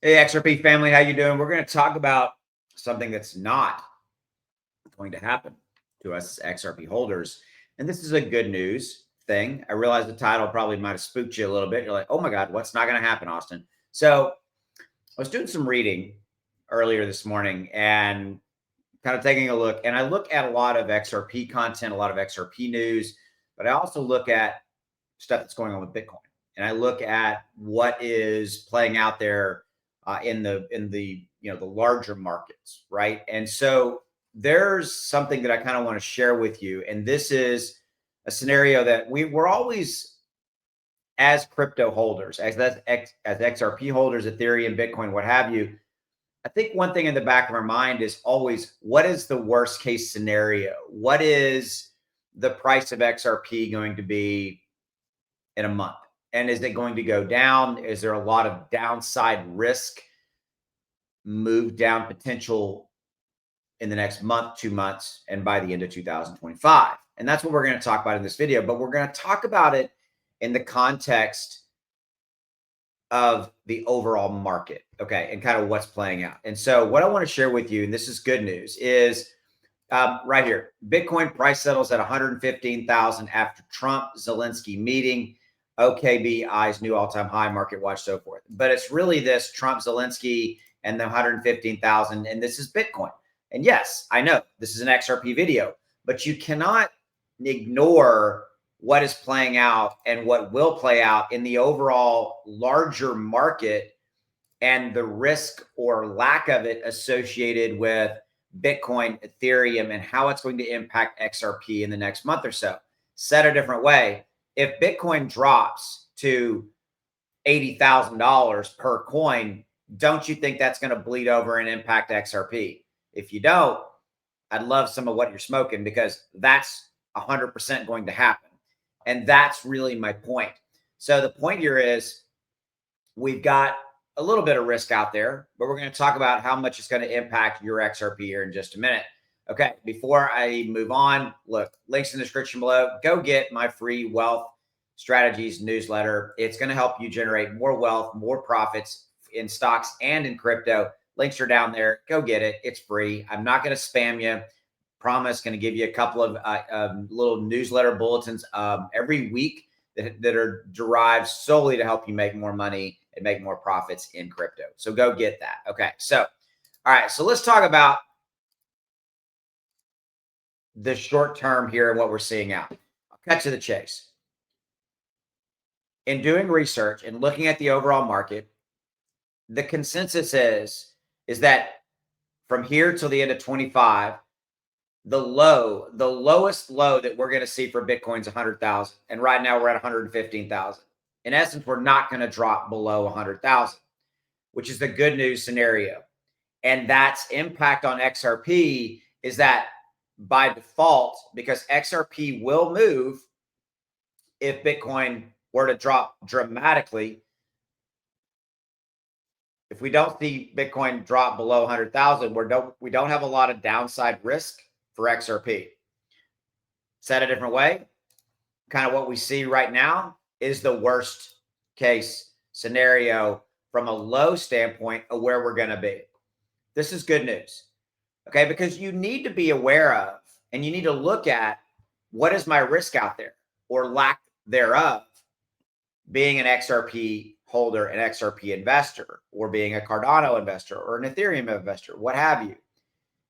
Hey, XRP family, how you doing? We're going to talk about something that's not going to happen to us as XRP holders. And this is a good news thing. I realize the title probably might have spooked you a little bit. You're like, oh my God, what's not going to happen, Austin? So I was doing some reading earlier this morning and kind of taking a look. And I look at a lot of XRP content, a lot of XRP news, but I also look at stuff that's going on with Bitcoin. And I look at what is playing out there in the the larger markets, right? And so there's something that I kind of want to share with you, and this is a scenario that we're always, as crypto holders, as XRP holders, Ethereum, Bitcoin, what have you. I think one thing in the back of our mind is always, what is the worst case scenario? What is the price of XRP going to be in a month? And is it going to go down? Is there a lot of downside risk, move down potential in the next month, 2 months, and by the end of 2025? And that's what we're going to talk about in this video, but we're going to talk about it in the context of the overall market, okay, and kind of what's playing out. And so what I want to share with you, and this is good news, is right here. Bitcoin price settles at 115,000 after Trump Zelensky meeting. OKB eyes new all-time high, market watch, so forth. But it's really this Trump Zelensky and the 115,000, and this is Bitcoin. And yes, I know this is an XRP video, but you cannot ignore what is playing out and what will play out in the overall larger market and the risk or lack of it associated with Bitcoin, Ethereum, and how it's going to impact XRP in the next month or so. Said a different way, if Bitcoin drops to $80,000 per coin, don't you think that's going to bleed over and impact XRP? If you don't, I'd love some of what you're smoking, because that's 100% going to happen. And that's really my point. So the point here is, we've got a little bit of risk out there, but we're going to talk about how much it's going to impact your XRP here in just a minute. Okay, before I move on, look, links in the description below. Go get my free wealth strategies newsletter. It's going to help you generate more wealth, more profits in stocks and in crypto. Links are down there. Go get it. It's free. I'm not going to spam you. Promise, going to give you a couple of little newsletter bulletins every week that are derived solely to help you make more money and make more profits in crypto. So go get that. Okay. So, all right. So let's talk about the short term here and what we're seeing out. I'll cut to the chase. In doing research and looking at the overall market, the consensus is that from here till the end of 25, the lowest low that we're going to see for Bitcoin is 100,000. And right now we're at 115,000. In essence, we're not going to drop below 100,000, which is the good news scenario. And that's impact on XRP is that by default, because XRP will move if Bitcoin were to drop dramatically. If we don't see Bitcoin drop below 100,000, we don't have a lot of downside risk for XRP. Said a different way, kind of what we see right now is the worst case scenario from a low standpoint of where we're going to be. This is good news, okay? Because you need to be aware of, and you need to look at, what is my risk out there or lack thereof, being an XRP holder, an XRP investor, or being a Cardano investor or an Ethereum investor, what have you.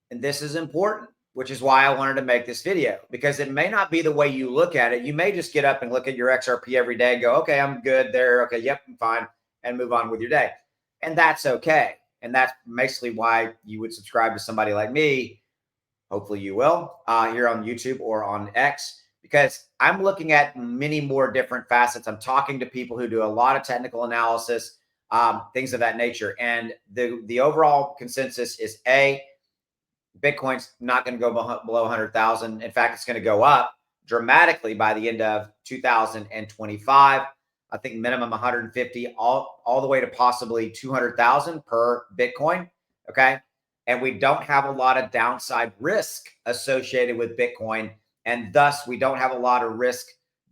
And this is important, which is why I wanted to make this video, because it may not be the way you look at it. You may just get up and look at your XRP every day and go, okay, I'm good there. Okay, yep, I'm fine, and move on with your day. And that's okay. And that's basically why you would subscribe to somebody like me. Hopefully you will, here on YouTube or on X, because I'm looking at many more different facets. I'm talking to people who do a lot of technical analysis, things of that nature. And the overall consensus is Bitcoin's not going to go below 100,000. In fact, it's going to go up dramatically by the end of 2025. I think minimum 150, all the way to possibly 200,000 per Bitcoin. Okay. And we don't have a lot of downside risk associated with Bitcoin. And thus we don't have a lot of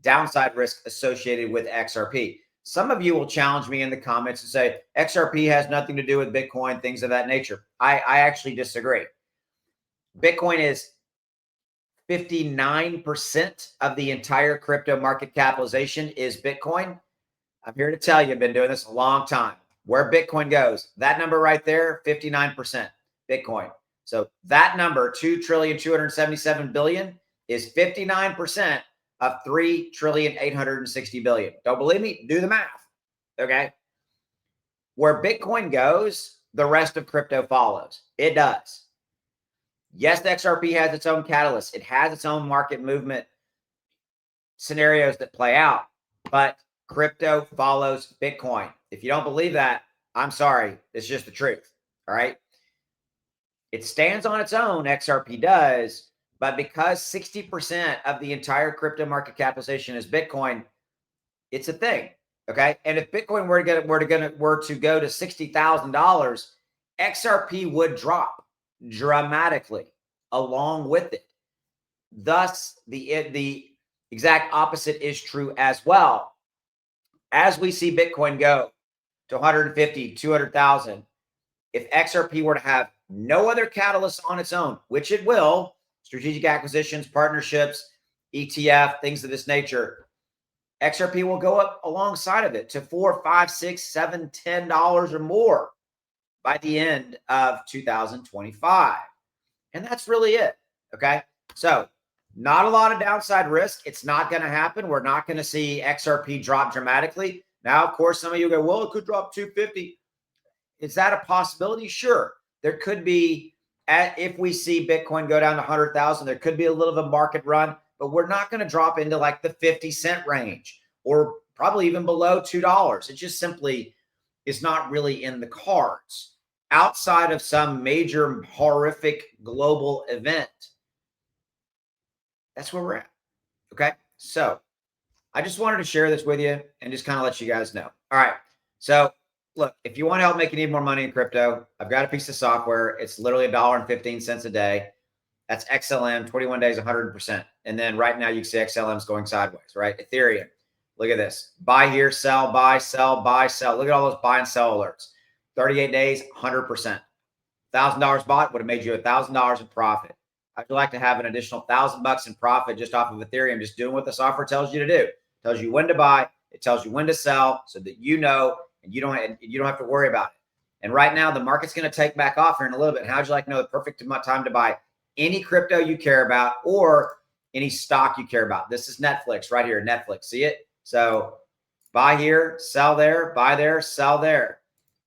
downside risk associated with XRP. Some of you will challenge me in the comments and say XRP has nothing to do with Bitcoin, things of that nature. I actually disagree. Bitcoin is 59% of the entire crypto market capitalization is Bitcoin. I'm here to tell you, I've been doing this a long time. Where Bitcoin goes, that number right there, 59% Bitcoin. So that number, 2,277,000,000,000, is 59% of 3,860,000,000,000. Don't believe me? Do the math. Okay. Where Bitcoin goes, the rest of crypto follows. It does. Yes, the XRP has its own catalyst. It has its own market movement scenarios that play out, but crypto follows Bitcoin. If you don't believe that, I'm sorry. It's just the truth. All right. It stands on its own, XRP does, but because 60% of the entire crypto market capitalization is Bitcoin, it's a thing. Okay. And if Bitcoin were to go to $60,000, XRP would drop dramatically along with it. Thus, the exact opposite is true as well. As we see Bitcoin go to 150, 200,000, if XRP were to have no other catalyst on its own, which it will, strategic acquisitions, partnerships, ETF, things of this nature, XRP will go up alongside of it to $4, $5, $6, $7, $10 or more by the end of 2025. And that's really it. Okay. So not a lot of downside risk. It's not going to happen. We're not going to see XRP drop dramatically. Now, of course, some of you go, well, it could drop 250. Is that a possibility? Sure. There could be, if we see Bitcoin go down to 100,000, there could be a little of a market run, but we're not going to drop into like the 50-cent range or probably even below $2. It just simply is not really in the cards outside of some major horrific global event. That's where we're at. Okay. So I just wanted to share this with you and just kind of let you guys know. All right. So look, if you want to help make any more money in crypto, I've got a piece of software. It's literally $1.15 a day. That's XLM, 21 days, 100%. And then right now you can see XLM's going sideways, right? Ethereum. Look at this. Buy here, sell, buy, sell, buy, sell. Look at all those buy and sell alerts. 38 days, 100%. $1,000 bought would have made you $1,000 in profit. I'd like to have an additional $1,000 in profit just off of Ethereum, just doing what the software tells you to do. It tells you when to buy, it tells you when to sell, so that you know and you don't have to worry about it. And right now, the market's going to take back off here in a little bit. How'd you like to know the perfect time to buy any crypto you care about or any stock you care about? This is Netflix right here. Netflix, see it? So buy here, sell there, buy there, sell there.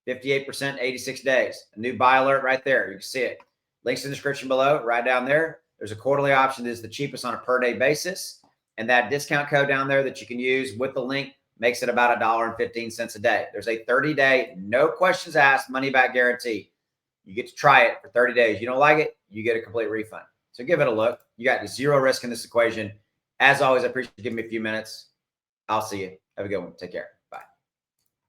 58%, 86 days. A new buy alert right there. You can see it. Links in the description below, right down there. There's a quarterly option that is the cheapest on a per day basis. And that discount code down there that you can use with the link makes it about $1.15 a day. There's a 30-day, no questions asked, money back guarantee. You get to try it for 30 days. You don't like it, you get a complete refund. So give it a look. You got zero risk in this equation. As always, I appreciate you giving me a few minutes. I'll see you. Have a good one. Take care.